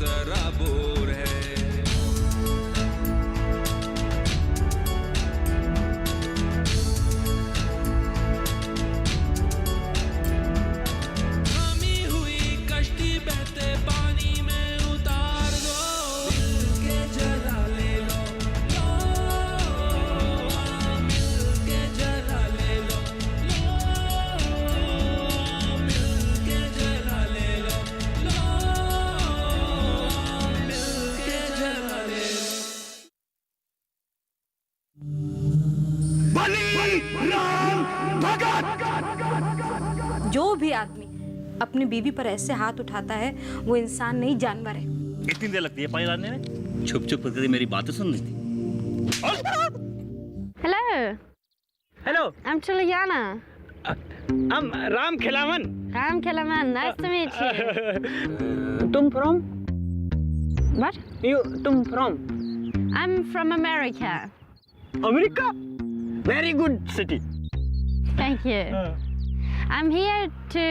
सराबोर है। जो भी आदमी अपनी बीवी पर ऐसे हाथ उठाता है वो इंसान नहीं जानवर है। इतनी देर लगती है पानी लाने में? छुप छुप करके मेरी बातें सुन रही थी। Hello. Hello. I'm Juliana. I'm Ram Khilawan. Ram Khilawan. Nice to meet you. तुम from? What? तुम from? I'm from America. America? Very good city. Thank you. I'm here to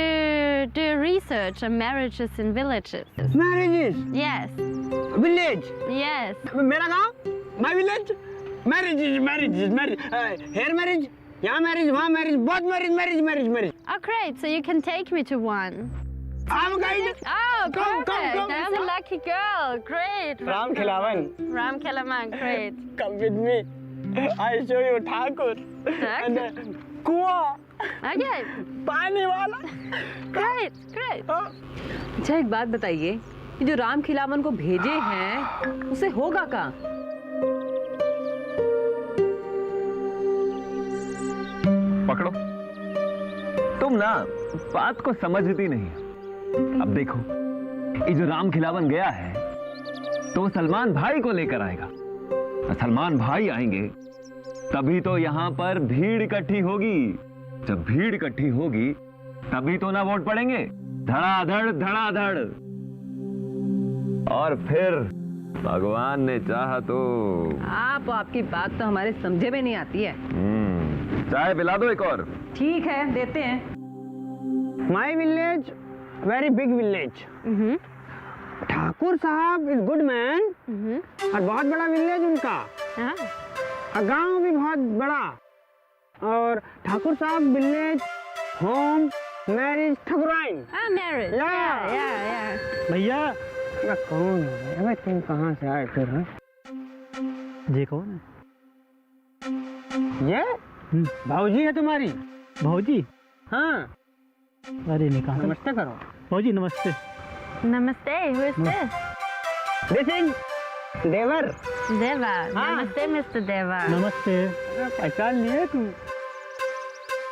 do research on marriages in villages. Marriages? Yes. Village? Yes. मेरा गाँव? My village? Marriages. Here marriage? यहाँ marriage, वहाँ marriage, both marriage. Oh, great. So you can take me to one. I'm going. Oh, Come. perfect. I'm a lucky girl. Great. Ram Khilawan. Ram Khilawan. Great. Come with me. I show you Thakur. And कुआं. Okay. पानी वाला. Great. अच्छा एक बात बताइए, ये जो राम खिलावन को भेजे हैं उसे होगा कहाँ? पकड़ो। तुम ना बात को समझती नहीं। अब देखो, ये जो राम खिलावन गया है तो सलमान भाई को लेकर आएगा। सलमान भाई आएंगे तभी तो यहाँ पर भीड़ इकट्ठी होगी। जब भीड़ इकट्ठी होगी तभी तो ना वोट पड़ेंगे। धड़ाधड़। और फिर भगवान ने चाहा तो आपकी बात तो हमारे समझे में नहीं आती है। चाय पिला दो एक और। ठीक है, देते हैं। My village, very big village. Thakur साहब is good man. और बहुत बड़ा विलेज उनका। और गांव भी बहुत बड़ा। और ठाकुर साहब विलेज, होम, मैरिज, ठकुराइन। Marriage. Yeah. भैया, ये कौन है? अबे तुम कहाँ से आए फिर? ये कौन है? ये भाऊजी है तुम्हारी? भाऊजी? हाँ। अरे निकाल। नमस्ते करो। भाऊजी नमस्ते। Namaste. Who is this? This is they were. Deva. Namaste, Mr. Deva. नमस्ते। पहचान लिए तुम?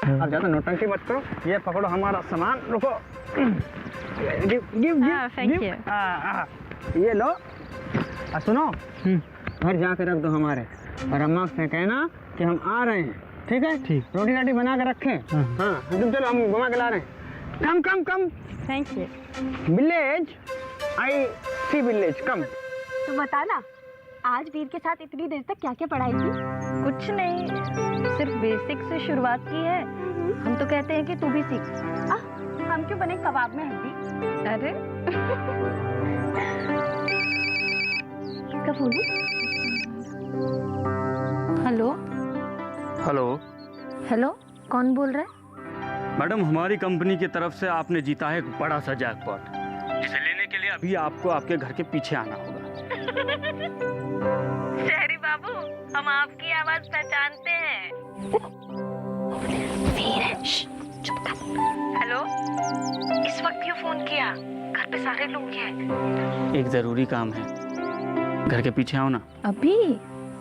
अब ज्यादा नौटंकी मत करो। ये पकड़ो हमारा सामान। रुको। गिव। Thank you. ये लो। सुनो। घर जाकर रख दो हमारे। और अम्मा से कहना कि हम आ रहे हैं। ठीक है? ठीक। रोटी राटी बना कर रखें। हाँ। तुम चलो, हम घुमा के ला रहे हैं। Come. Thank you. Village. I see village. Come. तो बता ना, आज वीर के साथ इतनी देर तक क्या क्या पढ़ाई की? कुछ नहीं, सिर्फ बेसिक से शुरुआत की है। हम तो कहते हैं कि तू भी सीख। हम क्यों बने कबाब में हड्डी? अरे इसका फोन है? हेलो, कौन बोल रहा है? मैडम, हमारी कंपनी की तरफ से आपने जीता है एक बड़ा सा जैकपॉट, जिसे लेने के लिए अभी आपको आपके घर के पीछे आना होगा। शहरी बाबू, हम आपकी आवाज पहचानते हैं। हेलो, इस वक्त क्यों फोन किया? घर पे सारे लोग हैं। एक जरूरी काम है, घर के पीछे आओ ना। अभी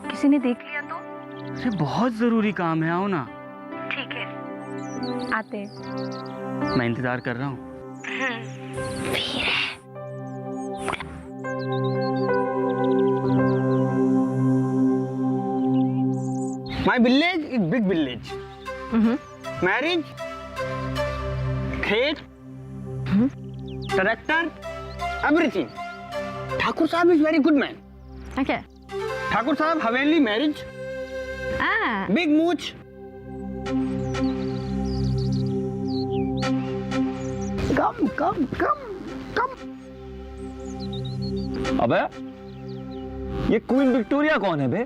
किसी ने देख लिया तो? अरे बहुत जरूरी काम है, आओ ना। ठीक है, आते हैं। मैं इंतजार कर रहा हूँ। My village is big village. Marriage, खेत, tractor, everything. ठाकुर साहब is very good man. Okay. Thakur साहब हवेली marriage, big mooch. Come. अबे ये क्वीन विक्टोरिया कौन है बे?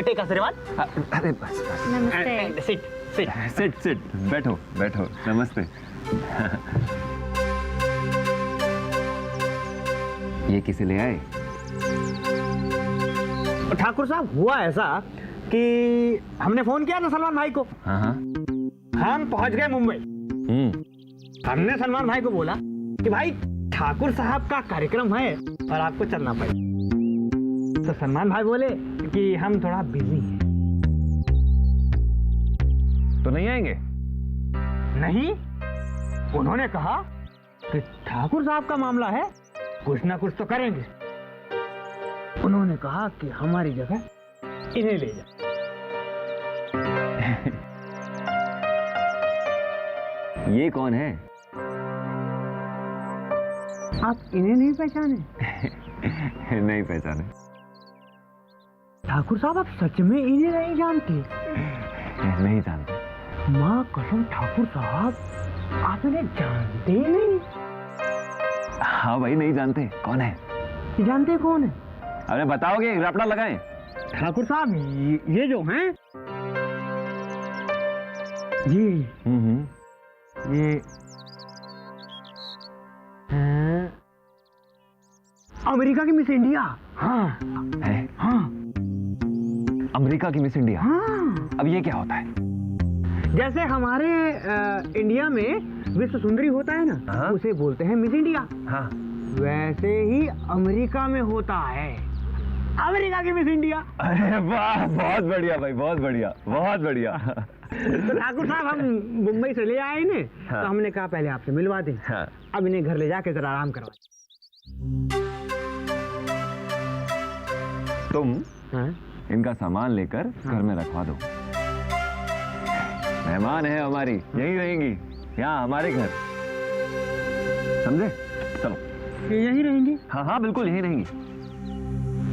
टेक आशीर्वाद। अरे बस बस। नमस्ते। Sit sit. सिट सिट, बैठो बैठो, नमस्ते। ये किसे ले आए? ठाकुर साहब, हुआ ऐसा कि हमने फोन किया ना सलमान भाई को। हाँ हाँ। हम पहुंच गए मुंबई। हमने सलमान भाई को बोला कि भाई ठाकुर साहब का कार्यक्रम है और आपको चलना पड़ेगा। तो सलमान भाई बोले कि हम थोड़ा बिजी हैं। तो नहीं आएंगे? नहीं, उन्होंने कहा कि ठाकुर साहब का मामला है, कुछ ना कुछ तो करेंगे। उन्होंने कहा कि हमारी जगह इन्हें ले जा। ये कौन है? आप इन्हें नहीं पहचाने? नहीं पहचाने। ठाकुर साहब, आप सच में इन्हें नहीं जानते? नहीं जानते। माँ कसम ठाकुर साहब, आप इन्हें जानते ही नहीं? हाँ भाई, नहीं जानते। कौन है? जानते कौन है? अरे बताओगे, रपड़ा लगाएं। ठाकुर साहब, ये जो हैं, ये अमेरिका की मिस इंडिया। हाँ है? हाँ। अमेरिका की मिस इंडिया? हाँ। अब ये क्या होता है? जैसे हमारे इंडिया में विश्व सुंदरी होता है ना, हाँ? उसे बोलते हैं मिस इंडिया। हाँ। वैसे ही अमेरिका में होता है अमेरिका की मिस इंडिया। अरे वाह, बहुत बढ़िया भाई, बहुत बढ़िया, बहुत बढ़िया। तो ठाकुर साहब, हम मुंबई से ले आए इन्हें। हाँ। तो हमने कहा पहले आपसे मिलवा दें। हाँ। अब इन्हें घर ले जाके जरा आराम करवा। तुम हाँ? इनका सामान लेकर घर में रखवा दो। मेहमान है हमारी, यहीं रहेंगी, यहाँ हमारे घर, समझे? चलो। यहीं रहेंगी? हाँ हाँ, बिल्कुल यहीं रहेंगी।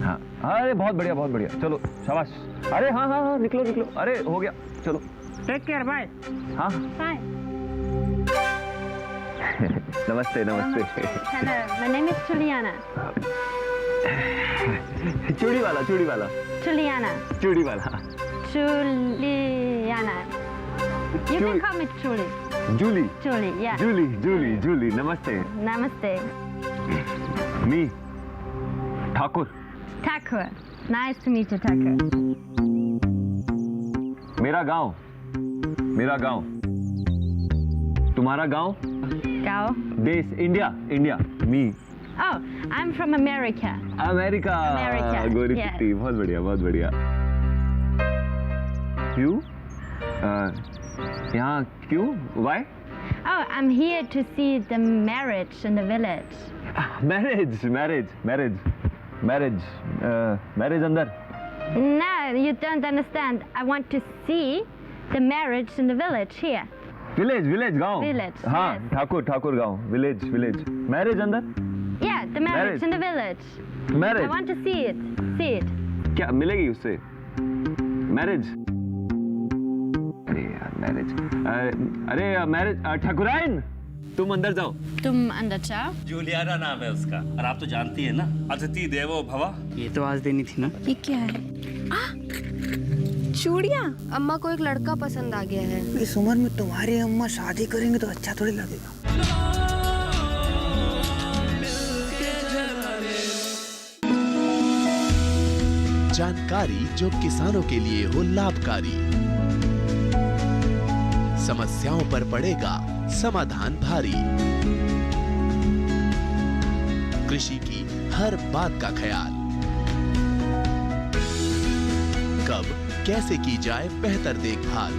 हाँ, अरे बहुत बढ़िया, बहुत बढ़िया। चलो, शाबाश। अरे हाँ हाँ हाँ, निकलो निकलो। अरे हो गया, चलो। Take care, bye. हाँ। Hi. नमस्ते नमस्ते। Hello, my name is Juliana. चूड़ी वाला, चूड़ी वाला। Juliana. चूड़ी वाला। Juliana. You can call me Julie. Jully. Julie, yeah. Jully Jully Jully, नमस्ते। Namaste. Me Thakur. Thakur. Nice to meet you, Thakur. मेरा गांव, मेरा गांव। तुम्हारा गांव? Gao. देश? India, India. Me Oh, I'm from America. America. America, गोरी yes. चिट्टी, बहुत बढ़िया, बहुत बढ़िया। क्यों? यहाँ क्यों? Why? Oh, I'm here to see the marriage in the village. Marriage, marriage, marriage, marriage, marriage अंदर? No, you don't understand. I want to see the marriage in the village here. Village, village, गांव। Village, हाँ, yes. Thakur, Thakur गांव, village, village. Marriage अंदर? Yeah, the marriage Marriage. in the village. Marriage? I want to see it. See it. क्या मिलेगी उससे? Marriage? अरे यार, marriage. अरे मैरिज। ठाकुराइन, तुम अंदर जाओ। तुम अंदर जाओ। जूलियाना नाम है उसका, और आप तो जानती है ना, अतिथि देवो भव। ये तो आज देनी थी ना। ये क्या है? चूड़ियाँ। अम्मा को एक लड़का पसंद आ गया है। इस उम्र में तुम्हारी अम्मा शादी करेंगे तो अच्छा थोड़ी लगेगा। जानकारी जो किसानों के लिए हो लाभकारी, समस्याओं पर पड़ेगा समाधान भारी, कृषि की हर बात का ख्याल, कब कैसे की जाए बेहतर देखभाल,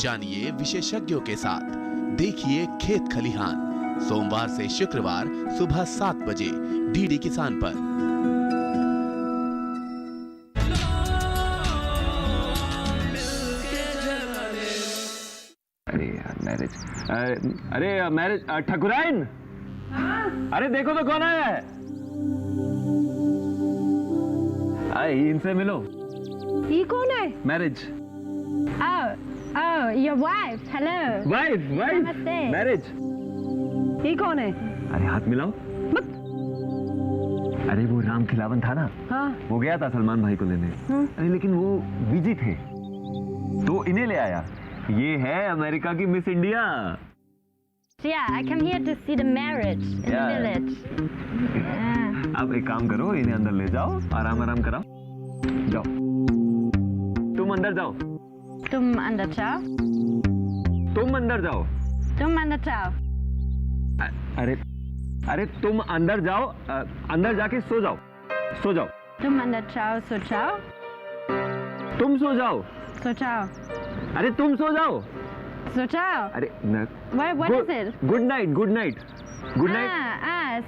जानिए विशेषज्ञों के साथ, देखिए खेत खलिहान, सोमवार से शुक्रवार सुबह 7 बजे डीडी किसान पर। अरे यार, मैरिज। अरे मैरिज। ठाकुराइन, अरे देखो तो कौन आया है। इनसे मिलो। ये कौन है? Marriage. Oh, Oh, your wife. Hello. Wife नमस्ते। मैरिज। ये कौन है? अरे हाथ मिलाओ। अरे वो राम खिलावन था ना, हाँ। वो गया था सलमान भाई को लेने। अरे लेकिन वो बिजी थे तो इन्हें ले आया। ये है अमेरिका की miss India. Yeah, I come here to see the marriage in the village. अब एक काम करो, इन्हें अंदर ले जाओ, आराम आराम कराओ। जाओ, तुम अंदर जाओ। तुम अंदर जाओ। तुम अंदर जाओ। तुम अंदर जाओ। अरे तुम अंदर जाओ, अंदर जाके सो जाओ, सो जाओ। तुम अंदर जाओ, सो जाओ। तुम सो जाओ। सो जाओ। अरे तुम सो जाओ। सो जाओ। अरे What is it? Good night, good night, good night,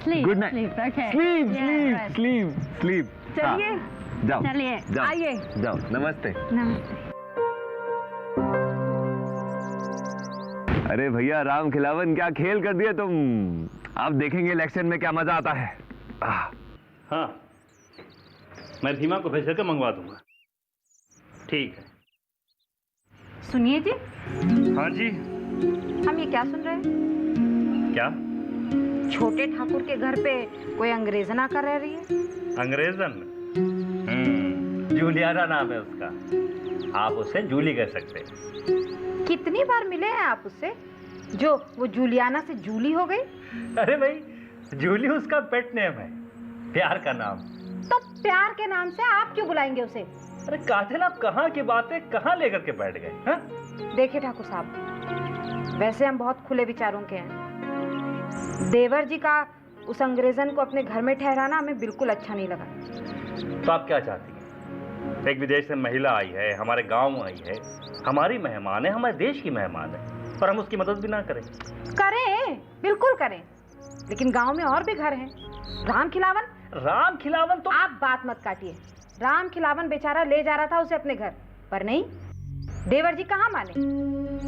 sleep. Good night. Sleep. Okay. Sleep Yeah, sleep right. Sleep sleep. चलिए। जाओ चलिए। जाओ, आइए। जाओ। नमस्ते। नमस्ते। अरे भैया राम खिलावन, क्या खेल कर दिया तुम। आप देखेंगे इलेक्शन में क्या मजा आता है। हाँ, मैं भीमा को भेज करके मंगवा दूंगा। ठीक है। सुनिए जी, हाँ जी। हम ये क्या सुन रहे हैं? क्या? छोटे ठाकुर के घर पे कोई अंग्रेजना कर रही है। अंग्रेजन? जूलियाना नाम है उसका। आप उसे जूली कह सकते हैं। कितनी बार मिले हैं आप उससे जो वो जूलियाना से जूली हो गई? अरे भाई, जूली उसका पेट नेम है, प्यार का नाम। तो प्यार के नाम से आप क्यों बुलाएंगे उसे? अरे काजल, आप कहाँ की बातें कहाँ लेकर के बैठ गए हैं? देखिए ठाकुर साहब, वैसे हम बहुत खुले विचारों के हैं। देवर जी का उस अंग्रेजन को अपने घर में ठहराना हमें बिल्कुल अच्छा नहीं लगा। तो आप क्या चाहती हैं? एक विदेश से महिला आई है, हमारे गांव आई है, हमारी मेहमान है, हमारे देश की मेहमान है, और हम उसकी मदद भी ना करें? करें, बिल्कुल करें, लेकिन गांव में और भी घर हैं। राम खिलावन तो आप बात मत काटिए। राम खिलावन बेचारा ले जा रहा था उसे अपने घर, पर नहीं, देवर जी कहाँ माने,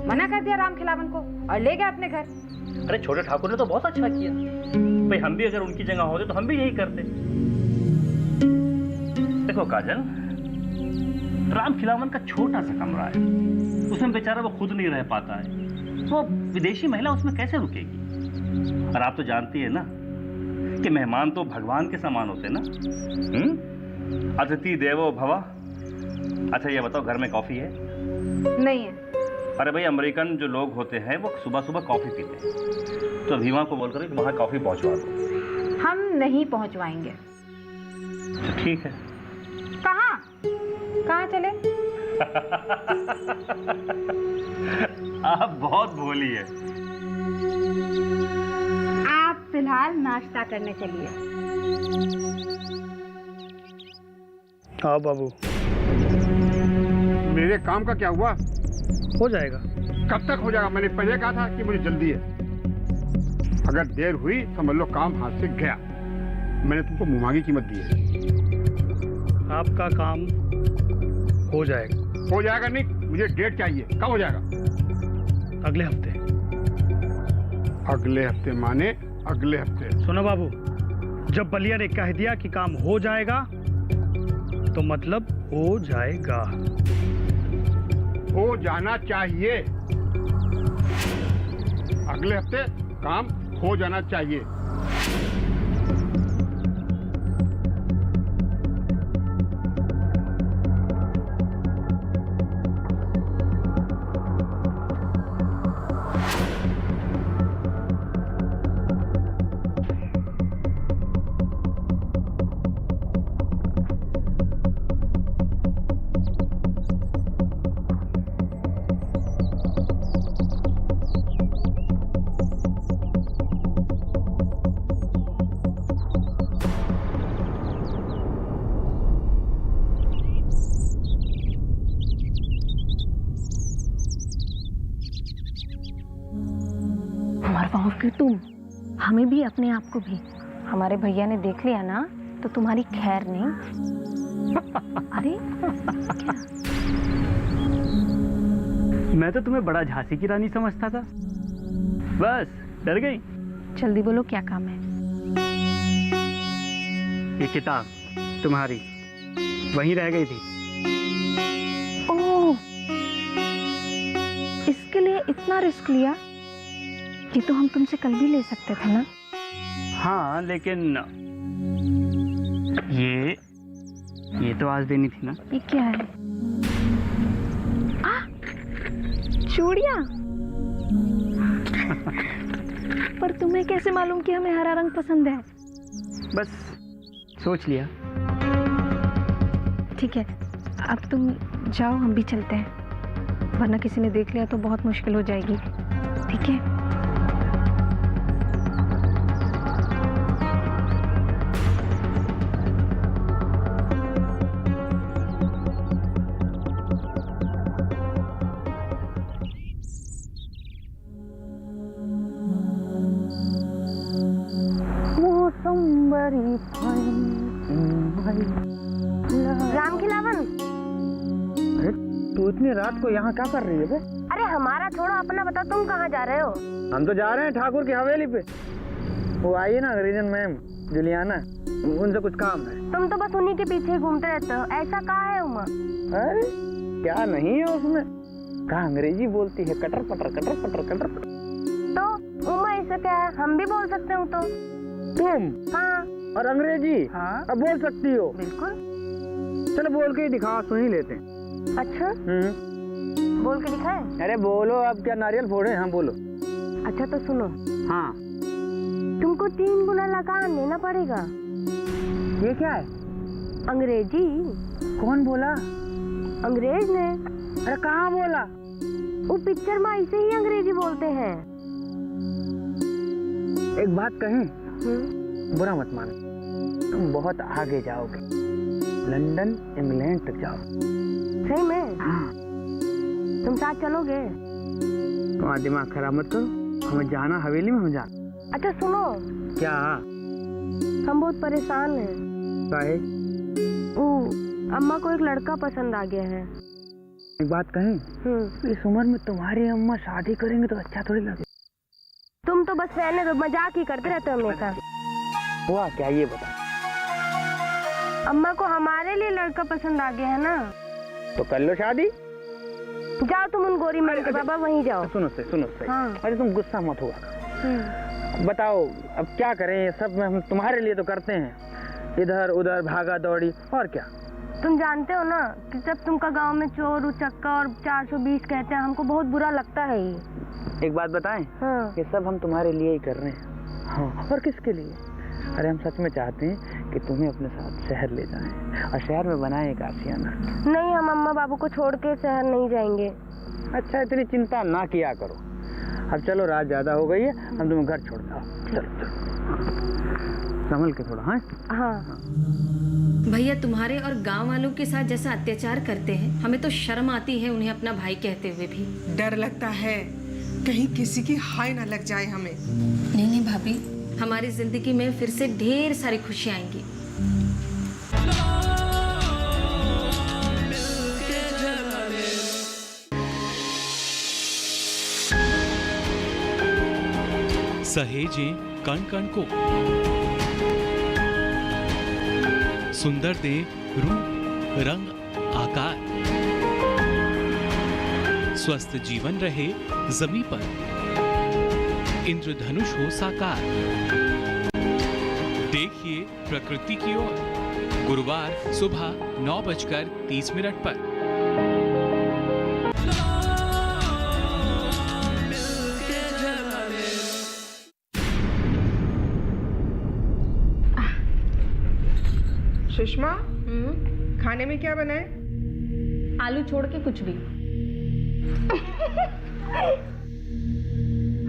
मना कर दिया राम खिलावन को और ले गया अपने घर। अरे छोटे ठाकुर ने तो बहुत अच्छा किया भाई, हम भी अगर उनकी जगह होते तो हम भी यही करते। देखो काजल, राम खिलावन का छोटा सा कमरा है, उसमें बेचारा वो खुद नहीं रह पाता है, वो विदेशी महिला उसमें कैसे रुकेगी? और आप तो जानती है ना कि मेहमान तो भगवान के समान होते ना। अतिथि देवो भव। अच्छा ये बताओ, घर में कॉफी है? नहीं है। अरे भाई, अमेरिकन जो लोग होते हैं वो सुबह सुबह कॉफी पीते हैं, तो भीमा को बोलकर कि वहाँ कॉफी पहुँचवा दो। हम नहीं पहुँचवाएंगे। ठीक है। कहाँ चले? आप बहुत भोली है। आप फिलहाल नाश्ता करने चलिए। हाँ बाबू। मेरे काम का क्या हुआ? हो जाएगा। कब तक हो जाएगा? मैंने पहले कहा था कि मुझे जल्दी है। अगर देर हुई समझ लो काम हाथ से गया। मैंने तुमको मुँह कीमत दी है। आपका काम हो जाएगा। हो जाएगा नहीं, मुझे डेट चाहिए। कब हो जाएगा? अगले हफ्ते। अगले हफ्ते माने अगले हफ्ते? सुनो बाबू, जब बलिया ने कह दिया कि काम हो जाएगा तो मतलब हो जाएगा। हो जाना चाहिए। अगले हफ्ते काम हो जाना चाहिए। मरवाओगे तुम हमें भी, अपने आप को भी। हमारे भैया ने देख लिया ना तो तुम्हारी खैर नहीं। अरे क्या? मैं तो तुम्हें बड़ा झांसी की रानी समझता था, बस डर गई। जल्दी बोलो, क्या काम है? ये किताब तुम्हारी वहीं रह गई थी। ओह, के लिए इतना रिस्क लिया? ये तो हम तुमसे कल भी ले सकते थे ना। हाँ लेकिन ये तो आज देनी थी ना। ये क्या है? चूड़ियाँ। पर तुम्हें कैसे मालूम कि हमें हरा रंग पसंद है? बस सोच लिया। ठीक है, अब तुम जाओ, हम भी चलते हैं, वरना किसी ने देख लिया तो बहुत मुश्किल हो जाएगी। ठीक है? राम खिलावन, तू इतनी रात को यहाँ क्या कर रही है बे? अरे हमारा छोड़ो, अपना बताओ, तुम कहाँ जा रहे हो? हम तो जा रहे हैं ठाकुर की हवेली पे। वो आई है ना रीजन मैम जुलियाना, उनसे कुछ काम है। तुम तो बस उन्हीं के पीछे घूमते रहते हो, ऐसा कहाँ है उमा? अरे क्या नहीं है उसमें, कहा अंग्रेजी बोलती है, कटर पटर कटर पटर कटर पटर। तो उमा ऐसा क्या है, हम भी बोल सकते हो तो। तुम? हाँ। और अंग्रेजी? हाँ। अब बोल सकती हो? बिल्कुल। चलो बोल के ही दिखाओ, सुन ही लेते हैं। अच्छा, बोल के दिखाए? अरे बोलो, अब क्या नारियल फोड़े? हाँ बोलो। अच्छा तो सुनो। हाँ। तुमको 3 गुना लगान देना पड़ेगा। ये क्या है? अंग्रेजी। कौन बोला? अंग्रेज ने। अरे कहाँ बोला? वो पिक्चर में ऐसे ही अंग्रेजी बोलते हैं। एक बात कहें, बुरा मत मानो, तुम बहुत आगे जाओगे, लंदन इंग्लैंड तक जाओ। सही में? हाँ। तुम साथ चलोगे? तुम्हारा दिमाग खराब मत करो, हमें जाना हवेली में, हम जाना। अच्छा सुनो। क्या? हम बहुत परेशान हैं। काहे? अम्मा को एक लड़का पसंद आ गया है। एक बात कहें, इस उम्र में तुम्हारी अम्मा शादी करेंगे तो अच्छा थोड़ी लगे। तुम तो बस रहने दो, मजाक ही करते रहते हो हमेशा। हुआ क्या ये बता? अम्मा को हमारे लिए लड़का पसंद आ गया है ना। तो कर लो शादी। जाओ तुम उन गोरी मैम के बाबा, वहीं जाओ। सुनो से। हाँ। अरे तुम गुस्सा मत हुआ। बताओ अब क्या करें, ये सब हम तुम्हारे लिए तो करते हैं, इधर उधर भागा दौड़ी, और क्या। तुम जानते हो ना कि जब तुमका गांव में चोर उचक्का और 420 कहते हैं, हमको बहुत बुरा लगता है ये। एक बात बताएं? हाँ। ये सब हम तुम्हारे लिए ही कर रहे हैं। हाँ। और किसके लिए? अरे हम सच में चाहते हैं कि तुम्हें अपने साथ शहर ले जाएं और शहर में बनाएं एक आशियाना। नहीं, हम अम्मा बाबू को छोड़ के शहर नहीं जाएंगे। अच्छा, इतनी चिंता ना किया करो। अब चलो, रात ज्यादा हो गई है, हम तुम्हें घर छोड़ जाओ। चलो संभल के थोड़ा। हाँ। भैया तुम्हारे और गांव वालों के साथ जैसा अत्याचार करते हैं, हमें तो शर्म आती है उन्हें अपना भाई कहते हुए भी। डर लगता है कहीं किसी की हाय ना लग जाए हमें। नहीं भाभी, हमारी जिंदगी में फिर से ढेर सारी खुशियां आएंगी। सहेजें कण कण को, सुंदर दे रूप रंग आकार, स्वस्थ जीवन रहे जमी पर, इंद्रधनुष हो साकार। देखिए प्रकृति की ओर, गुरुवार सुबह 9:30 पर। सुषमा, खाने में क्या बनाए? आलू छोड़ के कुछ भी।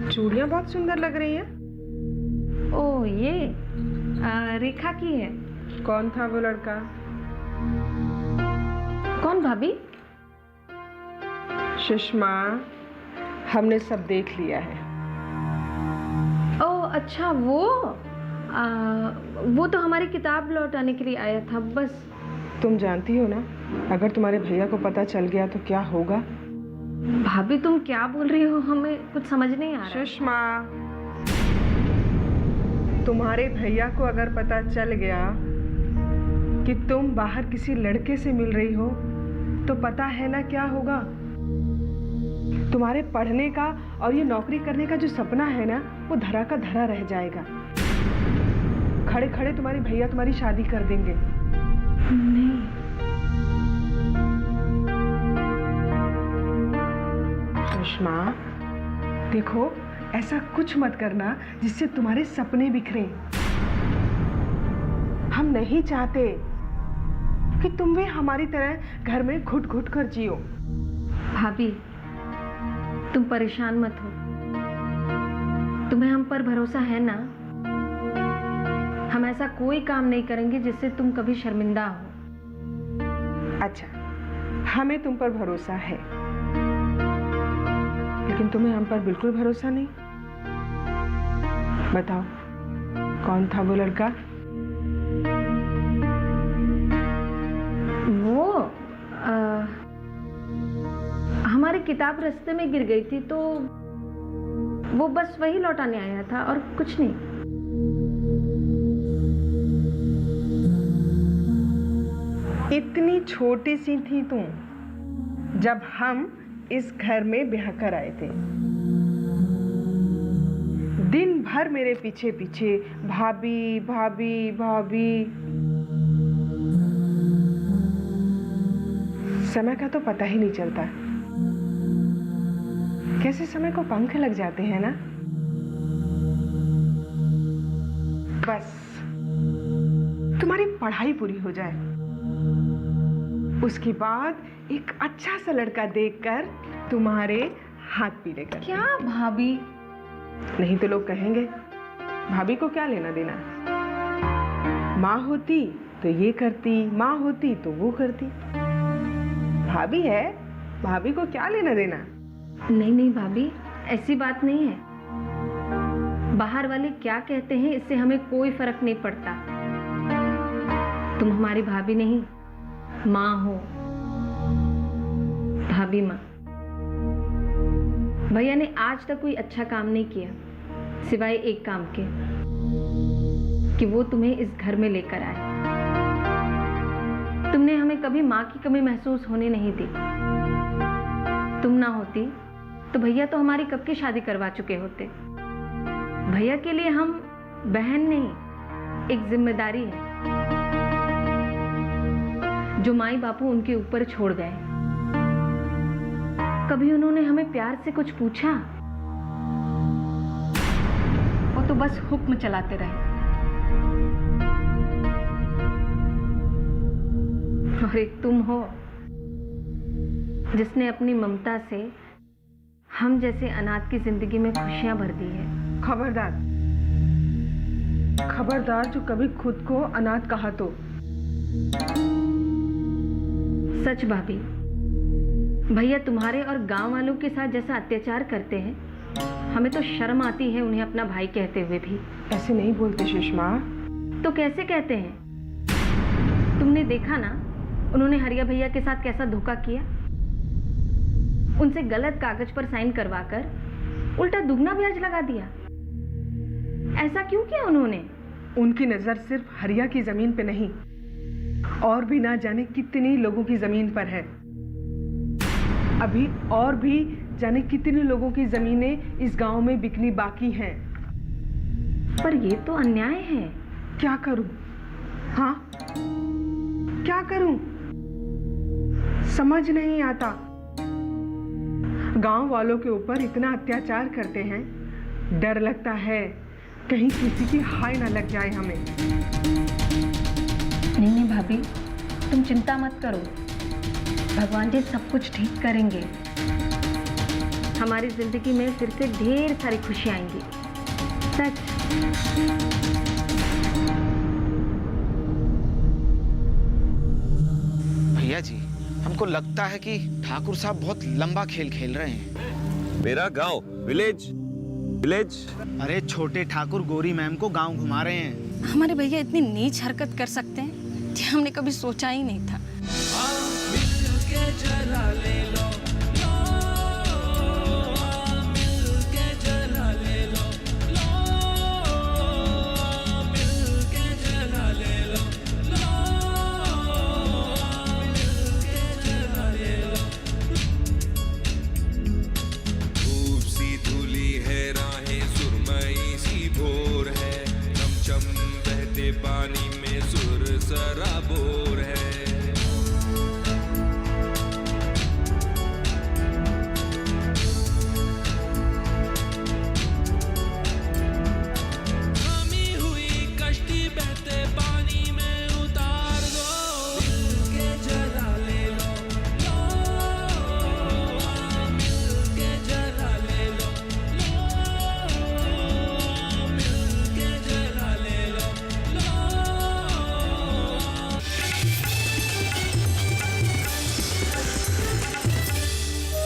चूड़ियाँ बहुत सुंदर लग रही हैं। ओह, ये रेखा की है। कौन था वो लड़का? कौन भाभी? सुषमा, हमने सब देख लिया है। ओह अच्छा, वो तो हमारी किताब लौटाने के लिए आया था बस। तुम जानती हो ना, अगर तुम्हारे भैया को पता चल गया तो क्या होगा? भाभी तुम क्या बोल रही हो, हमें कुछ समझ नहीं आ रहा। सुषमा, तुम्हारे भैया को अगर पता चल गया कि तुम बाहर किसी लड़के से मिल रही हो तो पता है ना क्या होगा? तुम्हारे पढ़ने का और ये नौकरी करने का जो सपना है ना, वो धरा का धरा रह जाएगा। खड़े खड़े तुम्हारे भैया तुम्हारी शादी कर देंगे। नहीं, सुषमा देखो, ऐसा कुछ मत करना जिससे तुम्हारे सपने बिखरे। हम नहीं चाहते कि तुम भी हमारी तरह घर में घुट घुट कर जियो। भाभी तुम परेशान मत हो, तुम्हें हम पर भरोसा है ना। हम ऐसा कोई काम नहीं करेंगे जिससे तुम कभी शर्मिंदा हो। अच्छा, हमें तुम पर भरोसा है, लेकिन तुम्हें हम पर बिल्कुल भरोसा नहीं। बताओ कौन था वो लड़का? वो हमारी किताब रास्ते में गिर गई थी, तो वो बस वही लौटाने आया था और कुछ नहीं। इतनी छोटी सी थी तुम जब हम इस घर में ब्याह कर आए थे। दिन भर मेरे पीछे पीछे भाभी भाभी भाभी। समय का तो पता ही नहीं चलता, कैसे समय को पंख लग जाते हैं ना। बस तुम्हारी पढ़ाई पूरी हो जाए, उसके बाद एक अच्छा सा लड़का देखकर तुम्हारे हाथ पीले कर। क्या भाभी? नहीं तो लोग कहेंगे भाभी को क्या लेना देना, माँ होती तो ये करती, माँ होती तो वो करती। भाभी है, भाभी को क्या लेना देना। नहीं नहीं भाभी, ऐसी बात नहीं है। बाहर वाले क्या कहते हैं इससे हमें कोई फर्क नहीं पड़ता। तुम हमारी भाभी नहीं, माँ हो, भाभी माँ। भैया ने आज तक कोई अच्छा काम नहीं किया सिवाय एक काम के, कि वो तुम्हें इस घर में लेकर आए। तुमने हमें कभी माँ की कमी महसूस होने नहीं दी। तुम ना होती तो भैया तो हमारी कब की शादी करवा चुके होते। भैया के लिए हम बहन नहीं, एक जिम्मेदारी है जो माई बापू उनके ऊपर छोड़ गए। कभी उन्होंने हमें प्यार से कुछ पूछा? वो तो बस हुक्म चलाते रहे। और एक तुम हो जिसने अपनी ममता से हम जैसे अनाथ की जिंदगी में खुशियां भर दी है। खबरदार, खबरदार जो कभी खुद को अनाथ कहा तो। सच भाभी, भैया तुम्हारे और गांव वालों के साथ जैसा अत्याचार करते हैं, हमें तो शर्म आती है उन्हें अपना भाई कहते हुए भी। ऐसे नहीं बोलते सुषमा। तो कैसे कहते हैं? तुमने देखा ना उन्होंने हरिया भैया के साथ कैसा धोखा किया। उनसे गलत कागज पर साइन करवाकर उल्टा दुगना ब्याज लगा दिया। ऐसा क्यों किया उन्होंने? उनकी नजर सिर्फ हरिया की जमीन पे नहीं, और भी ना जाने कितनी लोगों की जमीन पर है। अभी और भी जाने कितने लोगों की जमीनें इस गांव में बिकनी बाकी हैं। पर ये तो अन्याय है। क्या करूं? हाँ, क्या करूं? समझ नहीं आता। गांव वालों के ऊपर इतना अत्याचार करते हैं, डर लगता है कहीं किसी की हाय ना लग जाए हमें। नहीं नहीं भाभी, तुम चिंता मत करो, भगवान जी सब कुछ ठीक करेंगे। हमारी जिंदगी में फिर से ढेर सारी खुशियां आएंगी। सच। भैया जी, हमको लगता है कि ठाकुर साहब बहुत लंबा खेल खेल रहे हैं। मेरा गांव, विलेज। अरे छोटे ठाकुर गौरी मैम को गांव घुमा रहे हैं। हमारे भैया इतनी नीच हरकत कर सकते हैं, ये हमने कभी सोचा ही नहीं था। मिल के जला ले लो।